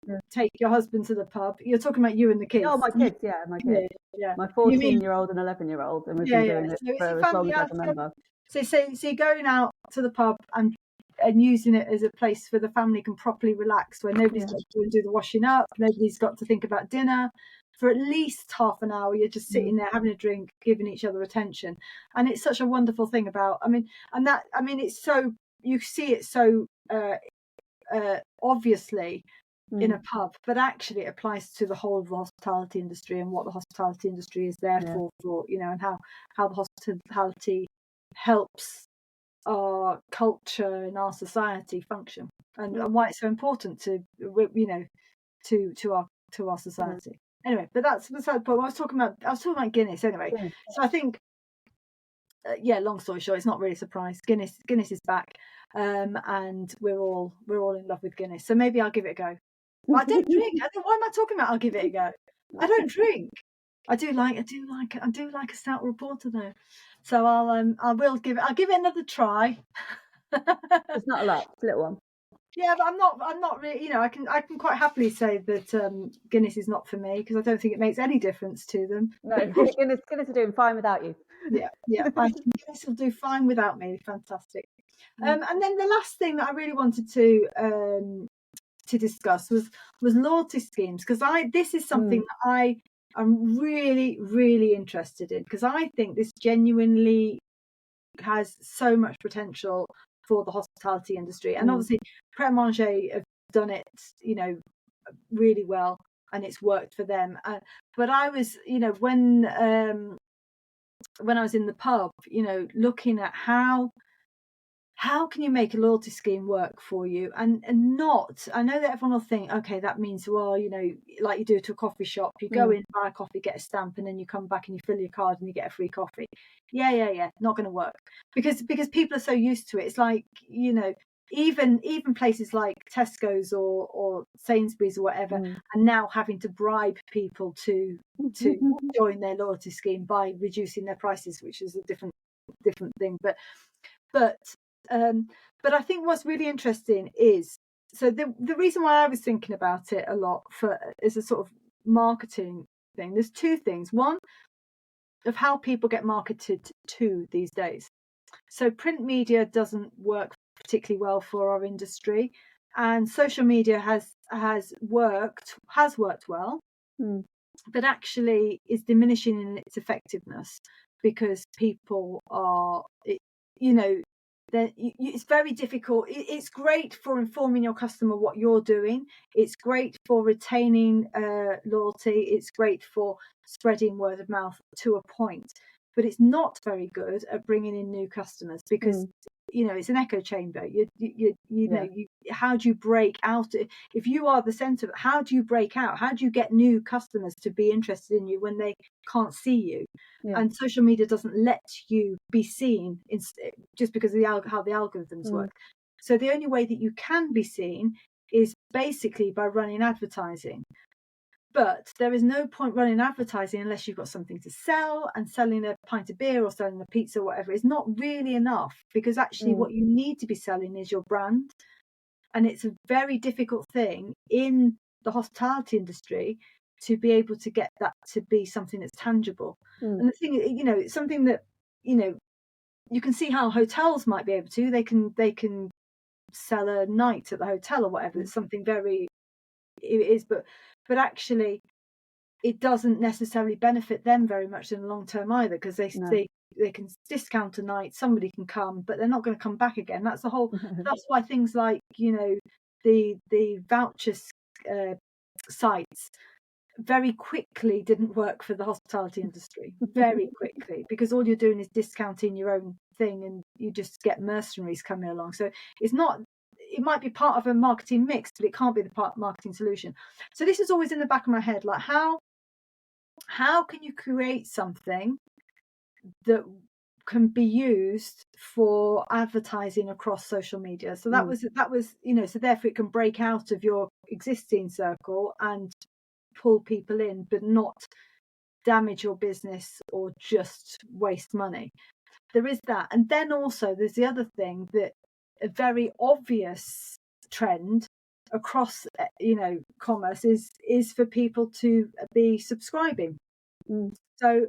your husband to the pub. You're talking about you and the kids. Oh, my kids, my kids. Yeah. My 14-year-old and 11-year-old, and we've been doing it for as long as I can remember. So you're going out to the pub and using it as a place where the family can properly relax, where nobody's got to do the washing up, nobody's got to think about dinner. For at least half an hour, you're just sitting there having a drink, giving each other attention, and it's such a wonderful thing about. It's so, you see it so obviously in a pub, but actually it applies to the whole of the hospitality industry and what the hospitality industry is there for, and how the hospitality helps our culture and our society function, and why it's so important to our society. Anyway, but that's beside the point. I was talking about Guinness anyway. Yeah. So I think, long story short, it's not really a surprise. Guinness is back, and we're all in love with Guinness. So maybe I'll give it a go. But I don't drink. Why am I talking about? I'll give it a go. I don't drink. I do like a stout reporter though. So I'll give it another try. It's not a lot. It's a little one. Yeah, but I'm not really, I can quite happily say that Guinness is not for me because I don't think it makes any difference to them. No, Guinness are doing fine without you. Yeah, I think Guinness will do fine without me. Fantastic. And then the last thing that I really wanted to discuss was loyalty schemes, because this is something that I am really, really interested in, because I think this genuinely has so much potential for the hospitality industry, and obviously Pret a Manger have done it really well and it's worked for them, but I was when I was in the pub looking at how can you make a loyalty scheme work for you, and not, I know that everyone will think, okay, that means, well, like you do to a coffee shop, you go in, buy a coffee, get a stamp, and then you come back and you fill your card and you get a free coffee. Yeah, not going to work, because people are so used to it. It's like, even places like Tesco's or Sainsbury's or whatever are now having to bribe people to join their loyalty scheme by reducing their prices, which is a different thing, but But I think what's really interesting is, so the reason why I was thinking about it a lot is a sort of marketing thing. There's two things. One, of how people get marketed to these days. So print media doesn't work particularly well for our industry, and social media has worked well, but actually is diminishing in its effectiveness because people are, it's very difficult. It's great for informing your customer what you're doing. It's great for retaining loyalty. It's great for spreading word of mouth to a point, but it's not very good at bringing in new customers because it's an echo chamber. How do you break out? If you are the center, how do you break out? How do you get new customers to be interested in you when they can't see you? And social media doesn't let you be seen just because of how the algorithms work. So the only way that you can be seen is basically by running advertising. But there is no point running advertising unless you've got something to sell, and selling a pint of beer or selling a pizza or whatever is not really enough, because actually what you need to be selling is your brand. And it's a very difficult thing in the hospitality industry to be able to get that to be something that's tangible. And the thing, it's something that, you can see how hotels might be able to. They can sell a night at the hotel or whatever. It's something very, it is, but actually it doesn't necessarily benefit them very much in the long term either, because they can discount a night, somebody can come, but they're not going to come back again. That's the whole. That's why things like the voucher sites very quickly didn't work for the hospitality industry, very quickly, because all you're doing is discounting your own thing, and you just get mercenaries coming along. So it's not. It might be part of a marketing mix, but it can't be the part marketing solution. So this is always in the back of my head, like how can you create something that can be used for advertising across social media? So that was so therefore it can break out of your existing circle and pull people in, but not damage your business or just waste money. There is that. And then also there's the other thing, that a very obvious trend across commerce is for people to be subscribing. So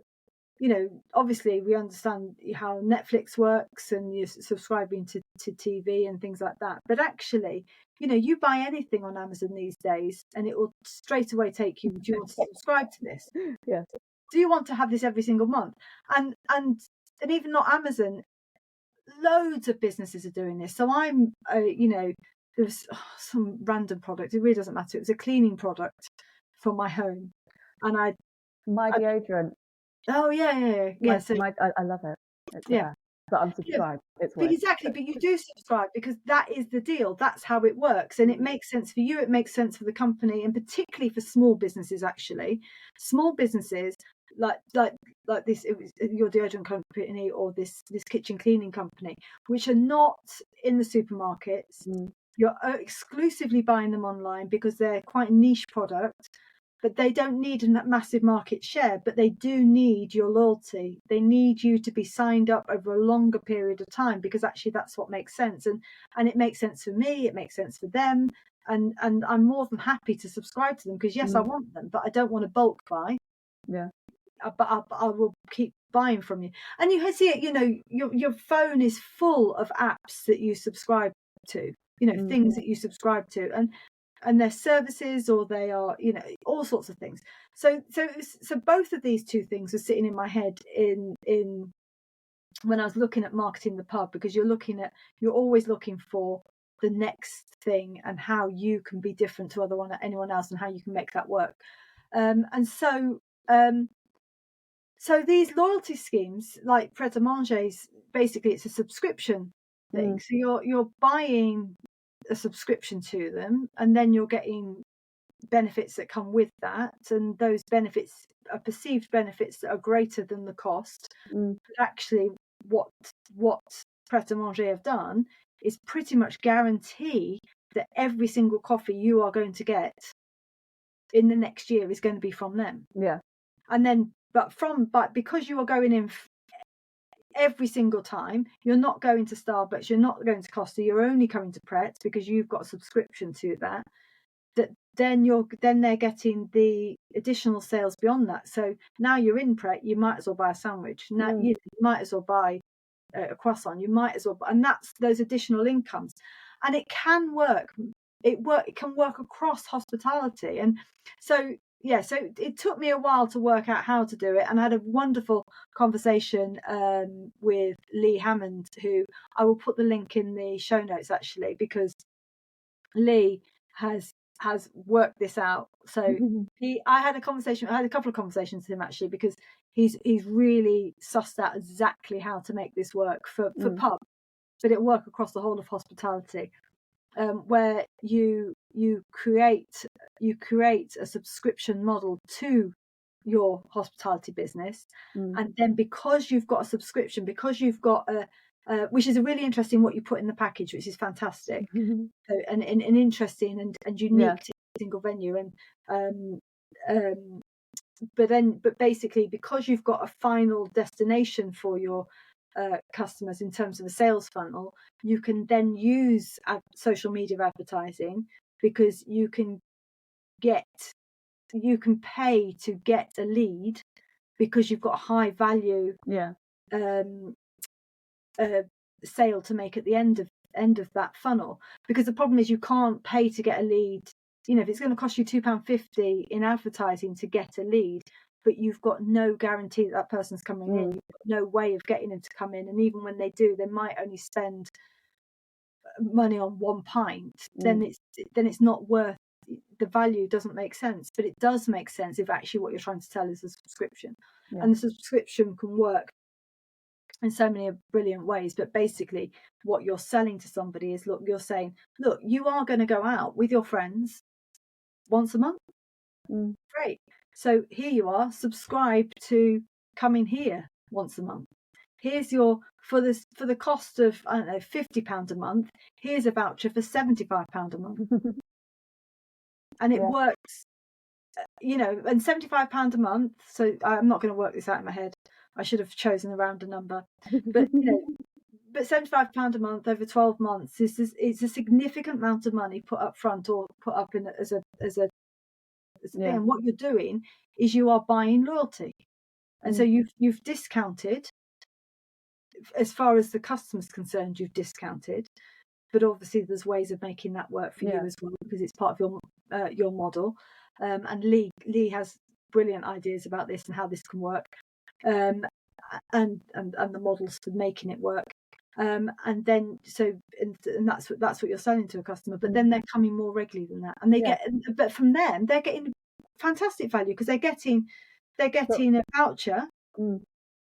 obviously we understand how Netflix works, and you're subscribing to TV and things like that, but actually you buy anything on Amazon these days and it will straight away take you, do you want to subscribe to this? Do you want to have this every single month? And even not Amazon, loads of businesses are doing this. So I'm there was some random product, it really doesn't matter, it was a cleaning product for my home, and my deodorant. Oh yeah. So I love it. It's but I'm subscribed. It's worth exactly, but you do subscribe because that is the deal. That's how it works, and it makes sense for you. It makes sense for the company, and particularly for small businesses. Actually, small businesses like this, your deodorant company or this kitchen cleaning company, which are not in the supermarkets. You're exclusively buying them online because they're quite a niche product. But they don't need a massive market share, but they do need your loyalty. They need you to be signed up over a longer period of time, because actually that's what makes sense. And it makes sense for me, it makes sense for them. And I'm more than happy to subscribe to them, because yes, I want them, but I don't want to bulk buy. But I will keep buying from you. And you see it, your phone is full of apps that you subscribe to, things that you subscribe to. And they're services, or they are, all sorts of things. So both of these two things were sitting in my head in when I was looking at marketing the pub, because you're always looking for the next thing and how you can be different to anyone else, and how you can make that work. So these loyalty schemes like Pret a Manger's, basically it's a subscription thing. So you're buying a subscription to them, and then you're getting benefits that come with that, and those benefits are perceived benefits that are greater than the cost. But actually what Pret a Manger have done is pretty much guarantee that every single coffee you are going to get in the next year is going to be from them. And then but because you are going in every single time. You're not going to Starbucks, you're not going to Costa, you're only coming to Pret because you've got a subscription to that. Then they're getting the additional sales beyond that. So now you're in Pret, you might as well buy a sandwich. Now you might as well buy a croissant. You might as well, and that's those additional incomes, and it can work. It can work across hospitality, and so yeah. So it took me a while to work out how to do it, and I had a wonderful conversation with Lee Hammond, who I will put the link in the show notes actually, because Lee has worked this out. So I had a couple of conversations with him actually, because he's really sussed out exactly how to make this work for pub, but it work across the whole of hospitality, where you create a subscription model to your hospitality business, and then because you've got a subscription, because you've got which is a really interesting what you put in the package, which is fantastic. So, and interesting and unique to a single venue, and but basically, because you've got a final destination for your customers in terms of a sales funnel, you can then use social media advertising, because you can pay to get a lead, because you've got a high value sale to make at the end of that funnel. Because the problem is you can't pay to get a lead. If it's going to cost you £2.50 in advertising to get a lead, but you've got no guarantee that person's coming in, you've got no way of getting them to come in, and even when they do, they might only spend money on one pint, then it's not worth, the value doesn't make sense. But it does make sense if actually what you're trying to sell is a subscription, and the subscription can work in so many brilliant ways. But basically what you're selling to somebody is, look, you're saying, look, you are going to go out with your friends once a month. Great. So here you are, subscribe to coming here once a month. Here's your, for the cost of, I don't know, £50 a month, here's a voucher for £75 a month. And it works, and £75 a month. So I'm not going to work this out in my head. I should have chosen a rounder number. But, but £75 a month over 12 months it's a significant amount of money put up front, or put up in as a thing. And what you're doing is you are buying loyalty. And so you've discounted, as far as the customer's concerned, you've discounted. But obviously there's ways of making that work for you as well, because it's part of your model. And Lee has brilliant ideas about this and how this can work, and the models for making it work. And then and that's what you're selling to a customer. But then they're coming more regularly than that, and but from them they're getting fantastic value, because they're getting a voucher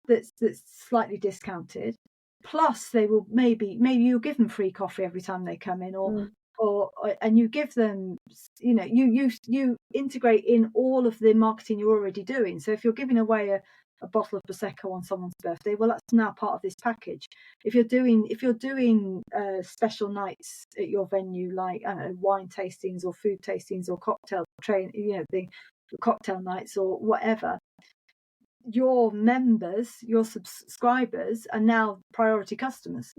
that's slightly discounted, plus they will maybe you'll give them free coffee every time they come in, or and you give them, you integrate in all of the marketing you're already doing. So if you're giving away a bottle of Prosecco on someone's birthday, well, that's now part of this package. If you're doing special nights at your venue, like wine tastings or food tastings or cocktail cocktail nights or whatever, your members, your subscribers are now priority customers.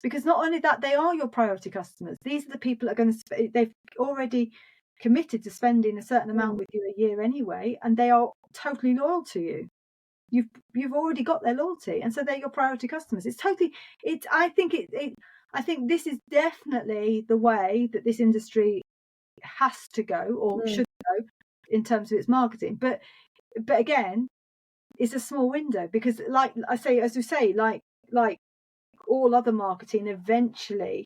Because not only that, they are your priority customers. These are the people that are going to they've already committed to spending a certain amount with you a year anyway, and they are totally loyal to you. You've already got their loyalty, and so they're your priority customers. I think this is definitely the way that this industry has to go, or should go, in terms of its marketing. But again, it's a small window, because like all other marketing eventually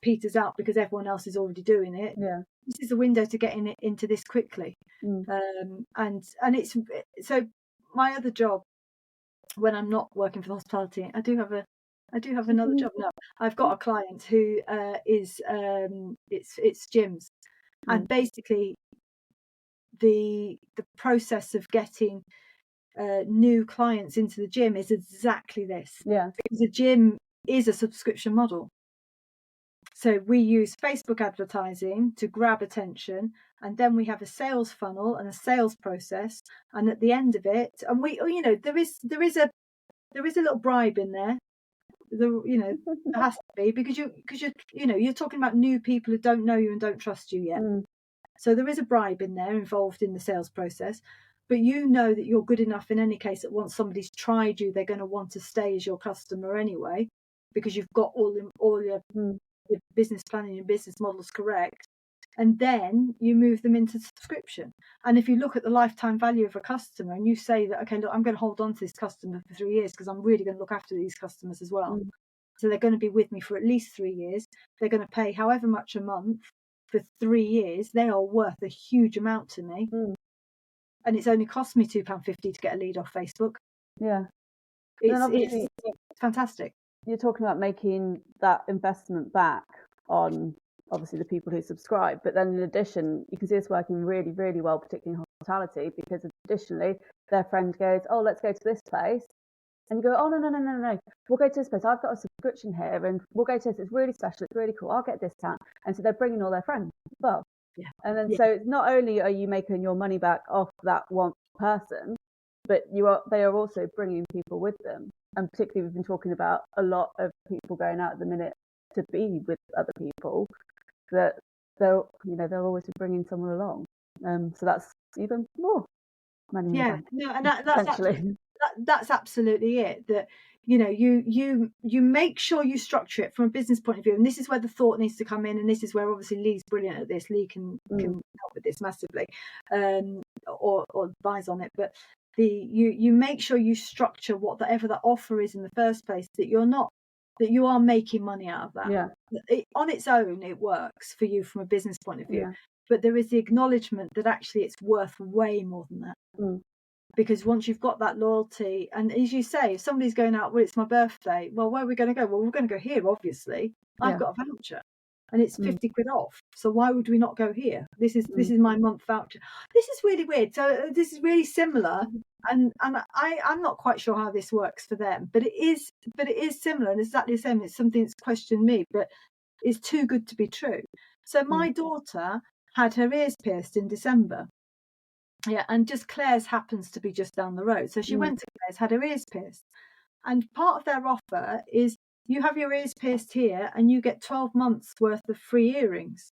peters out because everyone else is already doing it. This is a window to get into this quickly. And it's so my other job, when I'm not working for hospitality, I do have another job now. I've got a client who is it's gyms, and basically the process of getting new clients into the gym is exactly this. Because the gym is a subscription model. So we use Facebook advertising to grab attention, and then we have a sales funnel and a sales process, and at the end of it, and we, there is there is a little bribe in there. There has to be, because you're talking about new people who don't know you and don't trust you yet. So there is a bribe in there involved in the sales process, but you know that you're good enough in any case that once somebody's tried you, they're going to want to stay as your customer anyway, because you've got all your business planning and business models correct. And then you move them into subscription. And if you look at the lifetime value of a customer and you say that, okay, look, I'm going to hold on to this customer for 3 years because I'm really going to look after these customers as well. So they're going to be with me for at least 3 years. They're going to pay however much a month for 3 years. They are worth a huge amount to me. And it's only cost me £2.50 to get a lead off Facebook. Yeah. It's fantastic. You're talking about making that investment back on obviously the people who subscribe, but then in addition, you can see this working really, really well, particularly in hospitality, because additionally their friend goes, oh, let's go to this place, and you go, oh, no, we'll go to this place, I've got a subscription here, and we'll go to this, it's really special, it's really cool, I'll get a discount. And so they're bringing all their friends as well. And then so not only are you making your money back off that one person, but they are also bringing people with them. And particularly, we've been talking about a lot of people going out at the minute to be with other people, that they'll always be bringing someone along. So that's even more money. That's absolutely it. That you make sure you structure it from a business point of view, and this is where the thought needs to come in, and this is where obviously Lee's brilliant at this. Lee can help with this massively, or advise on it. But you make sure you structure whatever that offer is in the first place, that you are making money out of that. On its own, it works for you from a business point of view, but there is the acknowledgement that actually it's worth way more than that. Because once you've got that loyalty, and as you say, if somebody's going out, well, it's my birthday, well, where are we going to go? Well, we're going to go here, obviously. I've got a voucher and it's 50 quid off, so why would we not go here? This is my month voucher. This is really weird. So this is really similar, and I'm not quite sure how this works for them, but it is similar, and it's exactly the same. It's something that's questioned me, but it's too good to be true. So my daughter had her ears pierced in December. And just Claire's happens to be just down the road. So she went to Claire's, had her ears pierced. And part of their offer is you have your ears pierced here and you get 12 months worth of free earrings.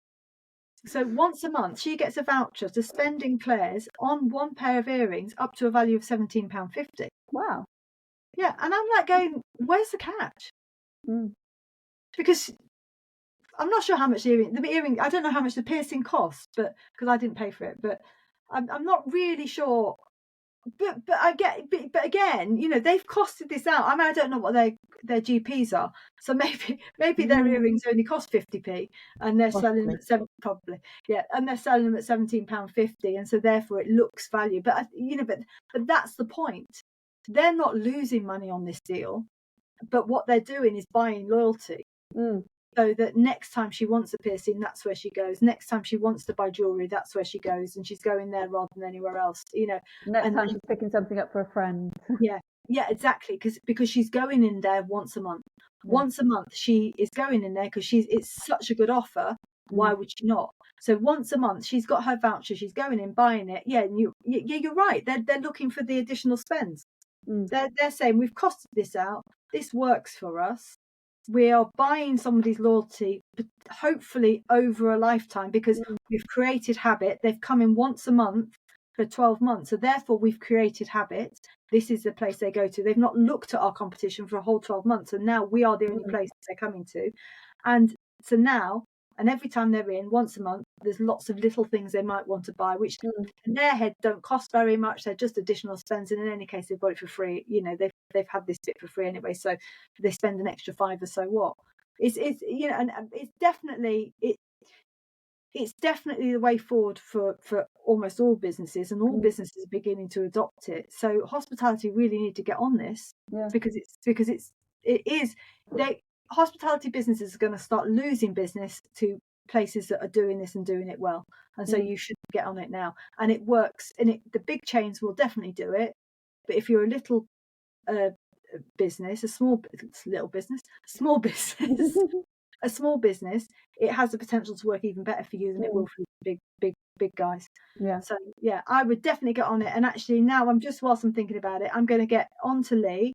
So once a month, she gets a voucher to spend in Claire's on one pair of earrings up to a value of £17.50. Wow. Yeah. And I'm like going, where's the catch? Because I'm not sure how much the earring, I don't know how much the piercing cost, but because I didn't pay for it, but I'm not really sure, but I get, but again, they've costed this out. I mean, I don't know what their GPs are, so maybe their earrings only cost 50p, and they're selling them at and they're selling them at £17.50, and so therefore it looks value. But but that's the point. They're not losing money on this deal, but what they're doing is buying loyalty. So that next time she wants a piercing, that's where she goes. Next time she wants to buy jewellery, that's where she goes, and she's going there rather than anywhere else. Next time she's picking something up for a friend. Yeah, exactly. Because she's going in there once a month. Once a month, she is going in there because it's such a good offer. Why would she not? So once a month, she's got her voucher. She's going in, buying it. Yeah, and you're right. They're looking for the additional spends. They're saying we've costed this out. This works for us. We are buying somebody's loyalty, hopefully over a lifetime, because we've created habit. They've come in once a month for 12 months. So therefore, we've created habits. This is the place they go to. They've not looked at our competition for a whole 12 months. And now we are the only place they're coming to. And so now, and every time they're in once a month, there's lots of little things they might want to buy, which in their head don't cost very much. They're just additional spends. And in any case, they've got it for free. They've had this bit for free anyway. So if they spend an extra £5 so what? It's and it's definitely the way forward for almost all businesses, and all businesses are beginning to adopt it. So hospitality really need to get on this, because hospitality businesses are going to start losing business to places that are doing this and doing it well, and so you should get on it now. And it works, and the big chains will definitely do it, but if you're a little business, a small business, it has the potential to work even better for you than it will for the big guys. So I would definitely get on it. And actually now, whilst I'm thinking about it, I'm going to get on to Lee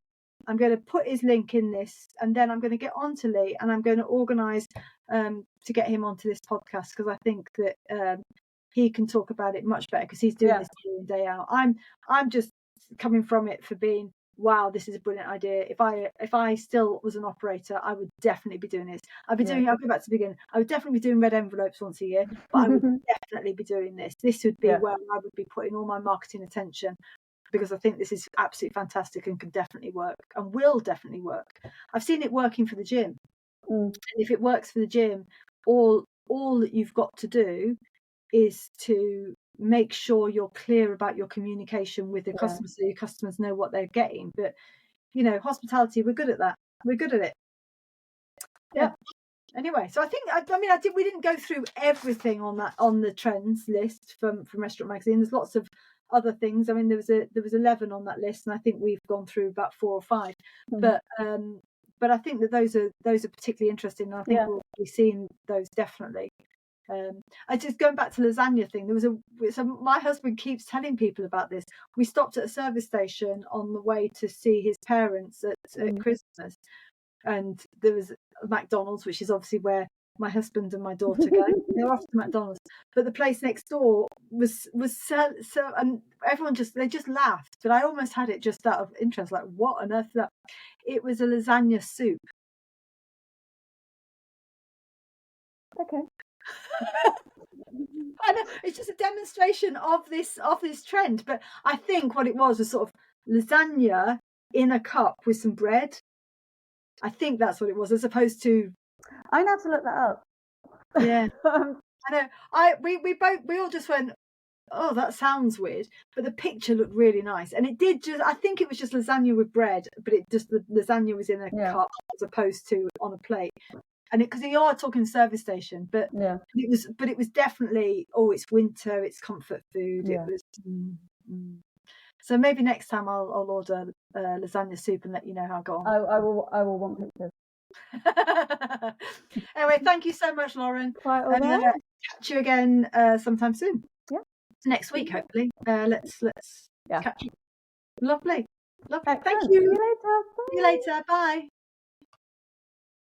I'm going to put his link in this, and then I'm going to get on to Lee, and I'm going to organise to get him onto this podcast, because I think that he can talk about it much better, because he's doing this day in, day out. I'm just coming from it for being, wow, this is a brilliant idea. If I still was an operator, I would definitely be doing this. I'll go back to the beginning. I would definitely be doing red envelopes once a year, but I would definitely be doing this. This would be where I would be putting all my marketing attention, because I think this is absolutely fantastic and can definitely work, and will definitely work. I've seen it working for the gym. And if it works for the gym, all that you've got to do is to make sure you're clear about your communication with the customers, so your customers know what they're getting. But hospitality, we're good at that. We're good at it. Anyway, so I think we didn't go through everything on the trends list from Restaurant Magazine. There's lots of other things. I mean, there was 11 on that list, and I think we've gone through about 4 or 5. But I think that those are particularly interesting, and I think we'll be seeing those definitely. I just, going back to lasagna thing, so my husband keeps telling people about this. We stopped at a service station on the way to see his parents at Christmas, and there was a McDonald's, which is obviously where my husband and my daughter go. They're off to McDonald's, but the place next door was so, and everyone just laughed. But I almost had it just out of interest, like, what on earth is that? It was a lasagna soup. Okay. I know, it's just a demonstration of this trend, but I think what it was sort of lasagna in a cup with some bread. I think that's what it was, as opposed to. I have to look that up. Yeah, I know. We all just went, oh, that sounds weird, but the picture looked really nice, and it did just. I think it was just lasagna with bread, but the lasagna was in a cup as opposed to on a plate. And because you are talking service station, but it was definitely, it's winter, it's comfort food. It was. So maybe next time I'll order lasagna soup and let you know how I got on. I will want pictures. Anyway, thank you so much, Lauren. Quite all right. Catch you again sometime soon. Yeah. Next week, hopefully. Let's catch you. Lovely. Excellent. Thank you. See you later. Bye. See you later. Bye.